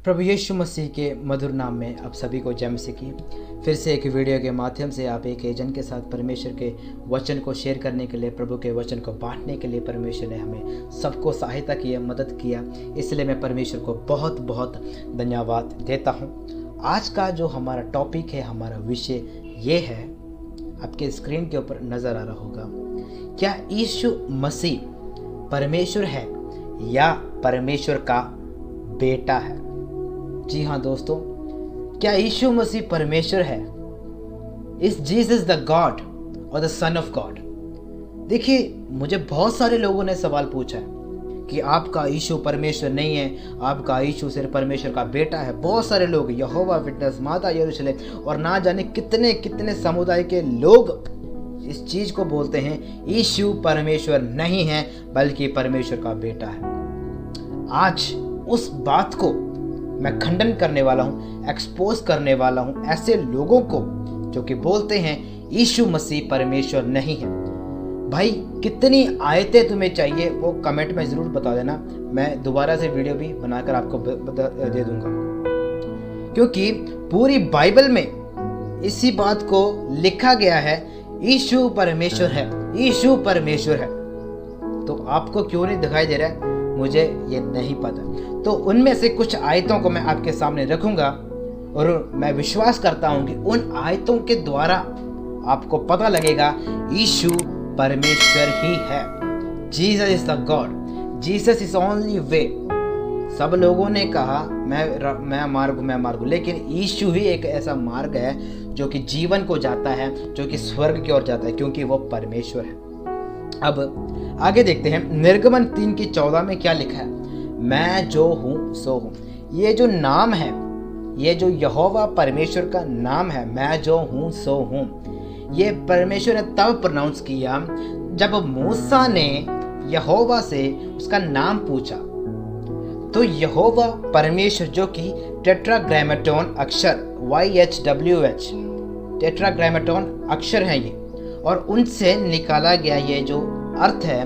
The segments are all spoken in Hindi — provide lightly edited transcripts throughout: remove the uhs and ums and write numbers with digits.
प्रभु यीशु मसीह के मधुर नाम में आप सभी को जय मसीह की। फिर से एक वीडियो के माध्यम से आप एक एजेंट के साथ परमेश्वर के वचन को शेयर करने के लिए, प्रभु के वचन को बांटने के लिए परमेश्वर ने हमें सबको सहायता की, मदद किया। इसलिए मैं परमेश्वर को बहुत बहुत धन्यवाद देता हूँ। आज का जो हमारा टॉपिक है, हमारा विषय ये है, आपके स्क्रीन के ऊपर नज़र आ रहा होगा। क्या यीशु मसीह परमेश्वर है या परमेश्वर का बेटा है? जी हाँ दोस्तों, क्या यीशु मसीह परमेश्वर है? इज जीसस द गॉड और द सन ऑफ गॉड? देखिए, मुझे बहुत सारे लोगों ने सवाल पूछा है कि आपका यीशु परमेश्वर नहीं है, आपका यीशु सिर्फ परमेश्वर का बेटा है। बहुत सारे लोग, यहोवा विटनेस, माता यरूशलेम और ना जाने कितने कितने समुदाय के लोग इस चीज को बोलते हैं, यीशु परमेश्वर नहीं है बल्कि परमेश्वर का बेटा है। आज उस बात को मैं खंडन करने वाला हूँ, एक्सपोज करने वाला हूँ ऐसे लोगों को जो कि बोलते हैं यीशु मसीह परमेश्वर नहीं है। भाई, कितनी आयतें तुम्हें चाहिए वो कमेंट में ज़रूर बता देना, मैं दोबारा से वीडियो भी बनाकर आपको दे दूंगा, क्योंकि पूरी बाइबल में इसी बात को लिखा गया है, यीशु परमेश्वर है, यीशु परमेश्वर है। तो आपको क्यों नहीं दिखाई दे रहा है मुझे ये नहीं पता। तो उनमें से कुछ आयतों को मैं आपके सामने रखूंगा और मैं विश्वास करता हूं कि उन आयतों के द्वारा आपको पता लगेगा यीशु परमेश्वर ही है। Jesus is the God, Jesus is only way. सब लोगों ने कहा मैं मार्ग हूं, लेकिन यीशु ही एक ऐसा मार्ग है जो कि जीवन को जाता है, जो कि स्वर्ग की ओर जाता है, क्योंकि वो परमेश्वर है। अब आगे देखते हैं, निर्गमन 3:14 में क्या लिखा है? मैं जो हूँ सो हूँ। ये जो नाम है, ये जो यहोवा परमेश्वर का नाम है, मैं जो हूँ सो हूँ, ये परमेश्वर ने तब प्रोनाउंस किया जब मूसा ने यहोवा से उसका नाम पूछा। तो यहोवा परमेश्वर जो कि टेट्राग्रामेटोन अक्षर YHWH टेट्राग्रामेटोन अक्षर है ये, और उनसे निकाला गया ये जो अर्थ है,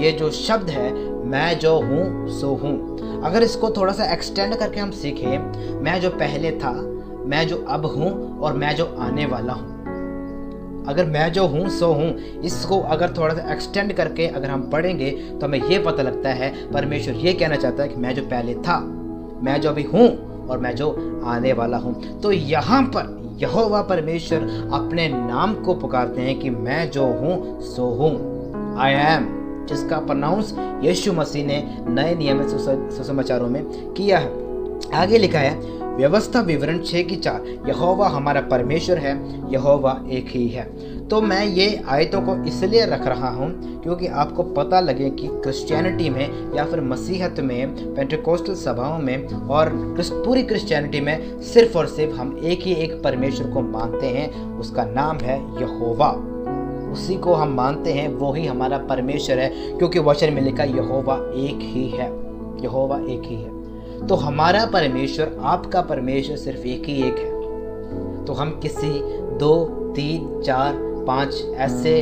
ये जो शब्द है, मैं जो हूँ सो हूँ। अगर इसको थोड़ा सा एक्सटेंड करके हम सीखें, मैं जो पहले था, मैं जो अब हूँ और मैं जो आने वाला हूँ। अगर मैं जो हूँ सो हूँ, इसको अगर थोड़ा सा एक्सटेंड करके अगर हम पढ़ेंगे तो हमें ये पता लगता है परमेश्वर ये कहना चाहता है कि मैं जो पहले था, मैं जो अभी हूँ और मैं जो आने वाला हूँ। तो यहाँ पर यहोवा परमेश्वर अपने नाम को पुकारते हैं कि मैं जो हूँ सो हूँ, आई एम, जिसका प्रोनाउंस यीशु मसीह ने नए नियमित सुसमाचारों में किया है। आगे लिखा है व्यवस्था विवरण 6:4, यहोवा हमारा परमेश्वर है, यहोवा एक ही है। तो मैं ये आयतों को इसलिए रख रहा हूँ क्योंकि आपको पता लगे कि क्रिश्चियनिटी में या फिर मसीहत में, पेंटेकोस्टल सभाओं में और पूरी क्रिश्चियनिटी में सिर्फ और सिर्फ हम एक ही एक परमेश्वर को मानते हैं, उसका नाम है यहोवा। उसी को हम मानते हैं, वो ही हमारा परमेश्वर है, क्योंकि वचन में लिखा यहोवा एक ही है, यहोवा एक ही है। तो हमारा परमेश्वर, आपका परमेश्वर सिर्फ एक ही एक है। तो हम किसी 2, 3, 4, 5 ऐसे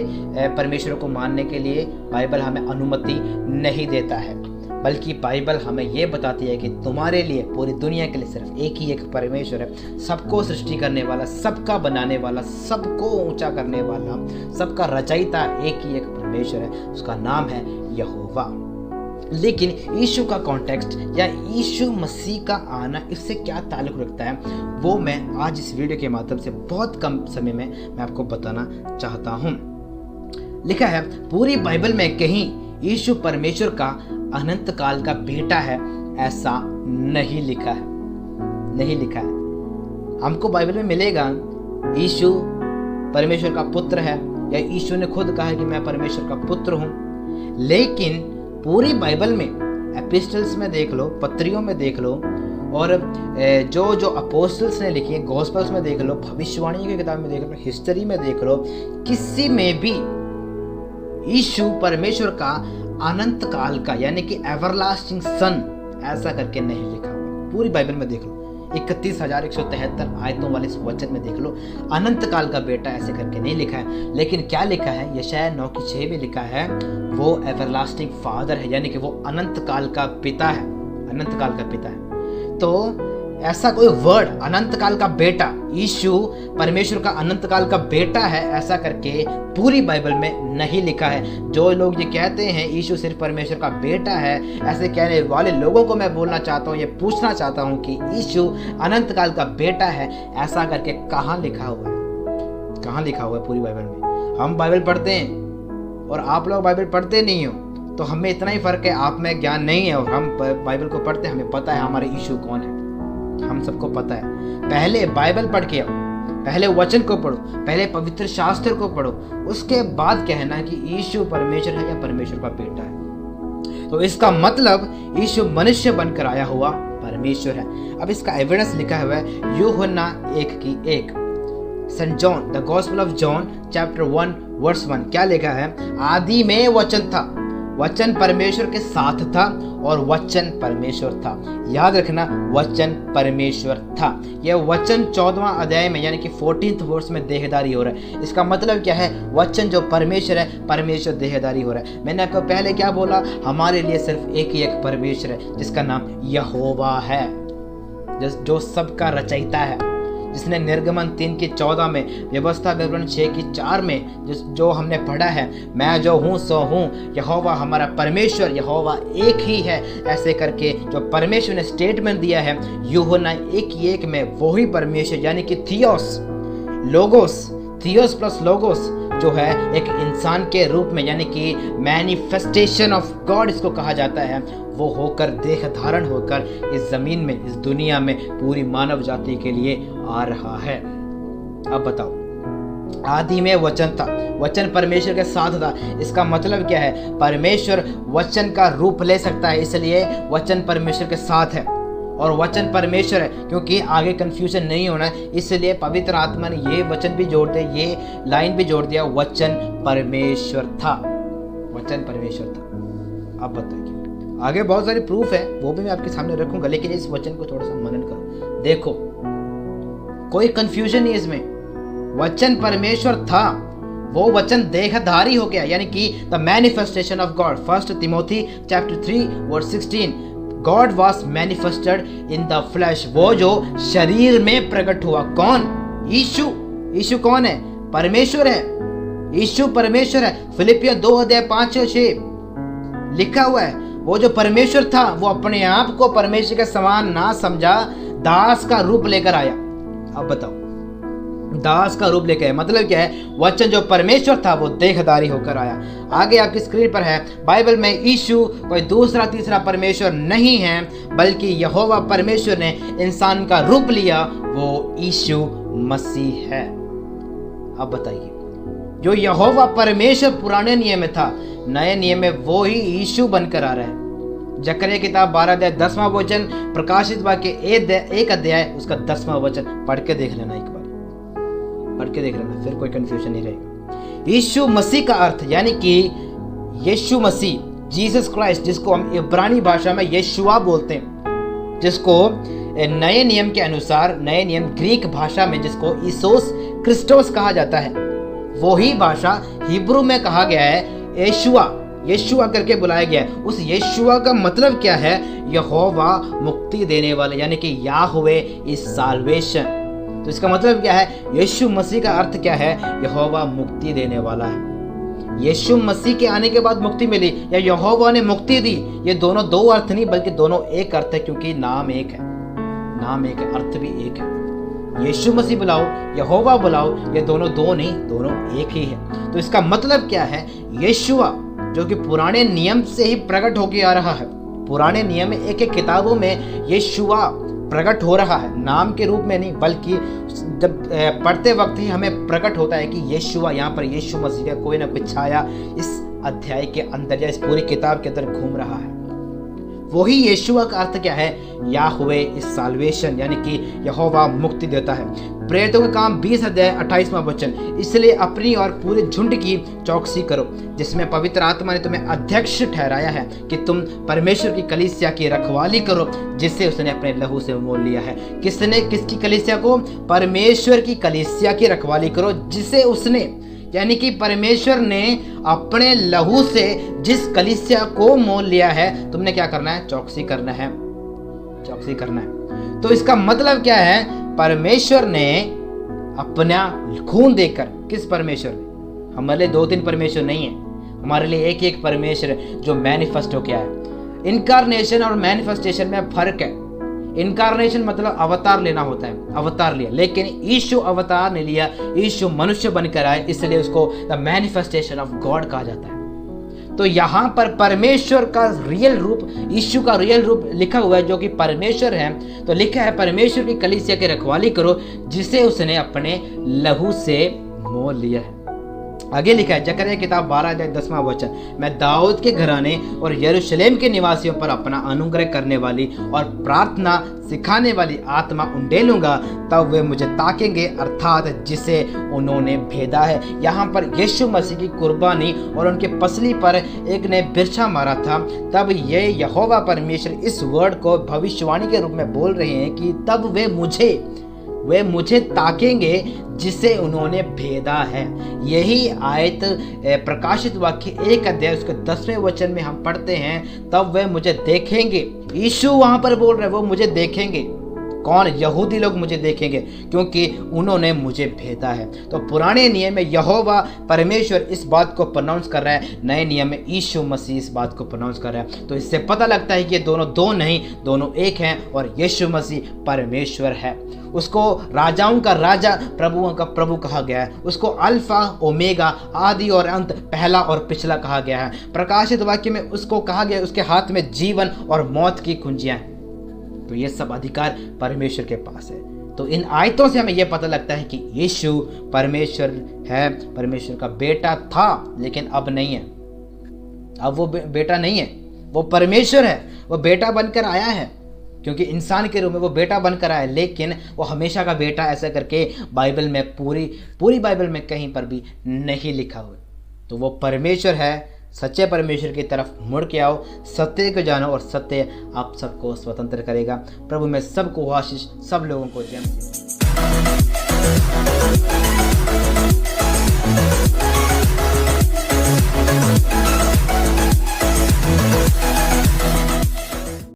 परमेश्वरों को मानने के लिए बाइबल हमें अनुमति नहीं देता है, बल्कि बाइबल हमें ये बताती है कि तुम्हारे लिए, पूरी दुनिया के लिए सिर्फ एक ही एक परमेश्वर है, सबको सृष्टि करने वाला, सबका बनाने वाला, सबको ऊंचा करने वाला, सबका रचयिता एक ही एक परमेश्वर है, उसका नाम है यहोवा। लेकिन यीशु का कॉन्टेक्स्ट या यीशु मसीह का आना, इससे क्या ताल्लुक़ रखता है, वो मैं आज इस वीडियो के माध्यम से बहुत कम समय में मैं आपको बताना चाहता हूँ। लिखा है पूरी बाइबल में कहीं यीशु परमेश्वर का अनंत काल का बेटा है, ऐसा नहीं लिखा है, नहीं लिखा है। हमको बाइबल में मिलेगा यीशु परमेश्वर का पुत्र है, या यीशु ने खुद कहा है कि मैं परमेश्वर का पुत्र हूँ। लेकिन पूरी बाइबल में, एपिस्टल्स में देख लो, पत्रियों में देख लो, और जो अपोस्टल्स ने लिखी है, गॉस्पेल्स में देख लो, भविष्यवाणी की किताब में देख लो, हिस्ट्री में देख लो, किसी में भी यीशु परमेश्वर का अनंत काल का यानी कि एवरलास्टिंग सन ऐसा करके नहीं लिखा हुआ। पूरी बाइबल में देख लो, 31,173 आयतों वाले इस वचन में देख लो, अनंत काल का बेटा ऐसे करके नहीं लिखा है। लेकिन क्या लिखा है, यशायाह 9:6 में लिखा है, वो एवरलास्टिंग फादर है, यानी कि वो अनंत काल का पिता है, अनंत काल का पिता है। तो ऐसा कोई वर्ड, अनंत काल का बेटा, यीशु परमेश्वर का अनंत काल का बेटा है, ऐसा करके पूरी बाइबल में नहीं लिखा है। जो लोग ये कहते हैं यीशु सिर्फ परमेश्वर का बेटा है, ऐसे कहने वाले लोगों को मैं बोलना चाहता हूँ, ये पूछना चाहता हूँ कि यीशु अनंत काल का बेटा है, ऐसा करके कहाँ लिखा हुआ है? कहाँ लिखा हुआ है पूरी बाइबल में? हम बाइबल पढ़ते हैं और आप लोग बाइबल पढ़ते नहीं हो, तो हमें इतना ही फर्क है, आप में ज्ञान नहीं है और हम बाइबल को पढ़ते हैं, हमें पता है हमारे यीशु कौन है, हम सबको पता है। पहले बाइबल पढ़ के आओ, पहले वचन को पढ़ो, पहले पवित्र शास्त्र को पढ़ो, उसके बाद कहना कि यीशु परमेश्वर है या परमेश्वर का बेटा है। तो इसका मतलब यीशु मनुष्य बनकर आया हुआ परमेश्वर है। अब इसका एविडेंस लिखा हुआ है यूहन्ना 1:1, saint John, the gospel of John chapter 1:1। क्या लिखा है? आदि में वचन था, वचन परमेश्वर के साथ था और वचन परमेश्वर था। याद रखना, वचन परमेश्वर था। यह वचन 14वां अध्याय में यानी कि 14th वर्स में देहधारी हो रहा है। इसका मतलब क्या है? वचन जो परमेश्वर है, परमेश्वर देहधारी हो रहा है। मैंने आपको पहले क्या बोला? हमारे लिए सिर्फ एक ही एक परमेश्वर है जिसका नाम यहोवा है, जो सबका रचयिता है, जिसने निर्गमन 3:14 में, व्यवस्था विवरण 6:4 में जो हमने पढ़ा है, मैं जो हूँ सो हूँ, यहोवा हमारा परमेश्वर, यहोवा एक ही है, ऐसे करके जो परमेश्वर ने स्टेटमेंट दिया है यूहन्ना 1:1 में, वही परमेश्वर यानी कि theos, logos, theos plus logos जो है एक इंसान के रूप में यानी कि मैनिफेस्टेशन ऑफ गॉड इसको कहा जाता है, वो होकर देह धारण होकर इस जमीन में, इस दुनिया में पूरी मानव जाति के लिए आ रहा है। अब बताओ, आदि में वचन था, वचन परमेश्वर के साथ था। इसका मतलब क्या है? परमेश्वर वचन का रूप ले सकता है, इसलिए वचन परमेश्वर के साथ है और वचन परमेश्वर है। क्योंकि आगे कंफ्यूजन नहीं होना है, इसलिए पवित्र आत्मा ने ये वचन भी जोड़ दिया, ये लाइन भी जोड़ दिया, वचन परमेश्वर था, वचन परमेश्वर था। अब बताइए, आगे बहुत सारे प्रूफ है, वो भी मैं आपके सामने रखूंगा, लेकिन इस वचन को थोड़ा सा मनन करो। देखो, कोई कंफ्यूजन नहीं इसमें, वचन परमेश्वर था, वो वचन देहधारी हो गया, यानी कि the manifestation of God. 1 Timothy chapter 3:16, God was manifested in the flash, वो जो शरीर में प्रकट हुआ। कौन? यीशु। यीशु कौन है? परमेश्वर है, यीशु परमेश्वर है। फिलिपियन 2:5-6 लिखा हुआ है, वो जो परमेश्वर था वो अपने आप को परमेश्वर के समान ना समझा, दास का रूप लेकर आया। अब बताओ, दास का रूप लेकर आया मतलब क्या है? वचन जो परमेश्वर था वो देहधारी होकर आया। आगे आपकी स्क्रीन पर है, बाइबल में यीशु कोई दूसरा तीसरा परमेश्वर नहीं है, बल्कि यहोवा परमेश्वर ने इंसान का रूप लिया, वो यीशु मसीह है। अब बताइए, जो यहोवा परमेश्वर पुराने नियम में था, नए नियम में वो ही यीशु बनकर आ रहा है। जकरिया किताब 12:10वां वचन, प्रकाशित वाक्य 1 उसका 10वां वचन पढ़ के देख लेना, एक बार पढ़ के देख लेना, फिर कोई कंफ्यूजन नहीं रहेगा। यीशु मसीह का अर्थ यानी कि यीशु मसीह, जीसस क्राइस्ट, जिसको हम इब्रानी भाषा में यशुआ बोलते हैं, जिसको नए नियम के अनुसार, नए नियम ग्रीक भाषा में जिसको ईसोस क्रिस्टोस कहा जाता है, वही भाषा हिब्रू में कहा गया है यशुआ, यशुआ करके बुलाया गया है। उस यशुआ का मतलब क्या है? यहोवा मुक्ति देने वाले, यानी कि याहवे इज साल्वेशन। तो इसका मतलब क्या है? यीशु मसीह का अर्थ क्या है? यहोवा मुक्ति देने वाला है। यीशु मसीह के आने के बाद मुक्ति मिली या यहोवा ने मुक्ति दी, ये दोनों दो अर्थ नहीं बल्कि दोनों एक अर्थ है, क्योंकि नाम एक है, नाम एक है, अर्थ भी एक है। यीशु मसीह बुलाओ, यहोवा बुलाओ, ये दोनों दो नहीं, दोनों एक ही है। तो इसका मतलब क्या है? यशुआ जो कि पुराने नियम से ही प्रकट होके आ रहा है, पुराने नियम में एक एक किताबों में यशुआ प्रकट हो रहा है, नाम के रूप में नहीं, बल्कि जब पढ़ते वक्त ही हमें प्रकट होता है कि यशुआ, यहाँ पर यीशु मसीह का कोई ना कोई छाया इस अध्याय के अंदर या इस पूरी किताब के अंदर घूम रहा है। वही यशुआ का अर्थ क्या है? याहवे इज साल्वेशन, यानी कि यहोवा मुक्ति देता है। प्रेरितों का काम 20:28वां वचन, इसलिए अपनी और पूरे झुंड की चौकसी करो, जिसमें पवित्र आत्मा ने तुम्हें अध्यक्ष ठहराया है कि तुम परमेश्वर की कलीसिया की रखवाली करो, जिससे उसने अपने लहू से मोल लिया है। किसने? किसकी कलीसिया को? परमेश्वर की कलीसिया की रखवाली करो, जिसे उसने, यानी कि परमेश्वर ने अपने लहू से जिस कलीसिया को मोल लिया है, तुमने क्या करना है? चौकसी करना है। चौकसी करना है। तो इसका मतलब क्या है? परमेश्वर ने अपना खून देकर, किस परमेश्वर ने? हमारे लिए 2-3 परमेश्वर नहीं है, हमारे लिए एक एक परमेश्वर जो मैनिफेस्ट हो गया है। इनकारनेशन और मैनिफेस्टेशन में फर्क है। इनकारनेशन मतलब अवतार लेना होता है, अवतार लिया, लेकिन यीशु अवतार नहीं लिया, यीशु मनुष्य बनकर आए, इसलिए उसको द मैनिफेस्टेशन ऑफ गॉड कहा जाता है। तो यहाँ पर परमेश्वर का रियल रूप, यीशु का रियल रूप लिखा हुआ है जो कि परमेश्वर है। तो लिखा है परमेश्वर की कलीसिया की रखवाली करो जिसे उसने अपने लहू से मोल लिया है। आगे लिखा है जकरिया किताब 12:10वां वचन, मैं दाऊद के घराने और यरूशलेम के निवासियों पर अपना अनुग्रह करने वाली और प्रार्थना सिखाने वाली आत्मा उंडेलूंगा, तब वे मुझे ताकेंगे, अर्थात जिसे उन्होंने भेदा है। यहाँ पर यीशु मसीह की कुर्बानी और उनके पसली पर एक ने बिरछा मारा था। तब ये यहोवा परमेश्वर इस वर्ड को भविष्यवाणी के रूप में बोल रहे हैं कि तब वे मुझे ताकेंगे जिसे उन्होंने भेदा है। यही आयत प्रकाशित वाक्य 1 अध्याय उसके 10वें वचन में हम पढ़ते हैं, तब वे मुझे देखेंगे। यीशु वहां पर बोल रहे हैं वो मुझे देखेंगे। कौन? यहूदी लोग मुझे देखेंगे क्योंकि उन्होंने मुझे भेदा है। तो पुराने नियम में यहोवा परमेश्वर इस बात को प्रोनाउंस कर रहा है, नए नियम में यीशु मसीह इस बात को प्रोनाउंस कर रहा है। तो इससे पता लगता है कि ये दोनों दो नहीं, दोनों एक हैं और यीशु मसीह परमेश्वर है। उसको राजाओं का राजा, प्रभुओं का प्रभु कहा गया है। उसको अल्फा ओमेगा, आदि और अंत, पहला और पिछला कहा गया है। प्रकाशित वाक्य में उसको कहा गया उसके हाथ में जीवन और मौत की कुंजियां हैं। तो ये सब अधिकार परमेश्वर के पास है। तो इन आयतों से हमें यह पता लगता है कि यीशु परमेश्वर है, परमेश्वर का बेटा था, लेकिन अब नहीं है। अब वो बेटा नहीं है, वो परमेश्वर है। वो बेटा बनकर आया है क्योंकि इंसान के रूप में वो बेटा बनकर आया, लेकिन वो हमेशा का बेटा ऐसा करके बाइबल में पूरी बाइबल में कहीं पर भी नहीं लिखा हुआ। तो वो परमेश्वर है। सच्चे परमेश्वर की तरफ मुड़ के आओ, सत्य को जानो और सत्य आप सबको स्वतंत्र करेगा। प्रभु में सबको आशीष, सब लोगों को जय मसीह।